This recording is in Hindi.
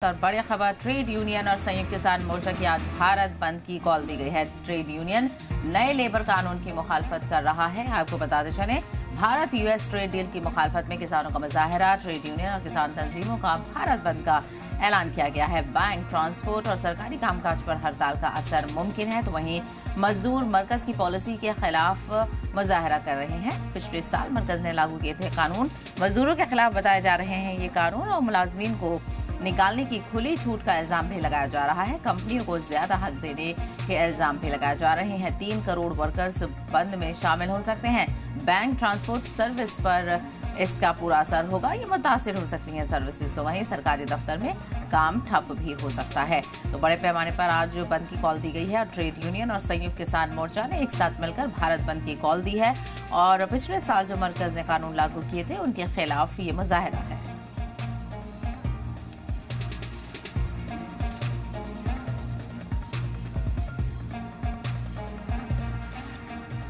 और बड़ी खबर, ट्रेड यूनियन और संयुक्त किसान मोर्चा की आज भारत बंद की कॉल दी गई है। ट्रेड यूनियन नए लेबर कानून की मुखालफत कर रहा है। आपको बताते चलें, भारत यूएस ट्रेड डील की मुखालफत में किसानों का मुजाहरा, ट्रेड यूनियन और किसान तंजीमों का भारत बंद का ऐलान किया गया है। बैंक, ट्रांसपोर्ट और सरकारी कामकाज पर हड़ताल का असर मुमकिन है, तो वहीं मजदूर मरकज की पॉलिसी के खिलाफ मुजाहरा कर रहे हैं। पिछले साल मरकज ने लागू किए थे कानून मजदूरों के खिलाफ बताए जा रहे हैं ये कानून, और मुलाजमीन को निकालने की खुली छूट का इल्जाम भी लगाया जा रहा है। कंपनियों को ज्यादा हक देने के इल्जाम भी लगाए जा रहे हैं। 3 करोड़ वर्कर्स बंद में शामिल हो सकते हैं। बैंक, ट्रांसपोर्ट सर्विस पर इसका पूरा असर होगा, ये मुतासिर हो सकती हैं सर्विसेज, तो वहीं सरकारी दफ्तर में काम ठप भी हो सकता है। तो बड़े पैमाने पर आज बंद की कॉल दी गई है। ट्रेड यूनियन और संयुक्त किसान मोर्चा ने एक साथ मिलकर भारत बंद की कॉल दी है, और पिछले साल जो मरकज ने कानून लागू किए थे उनके खिलाफ ये मुजाहरा है।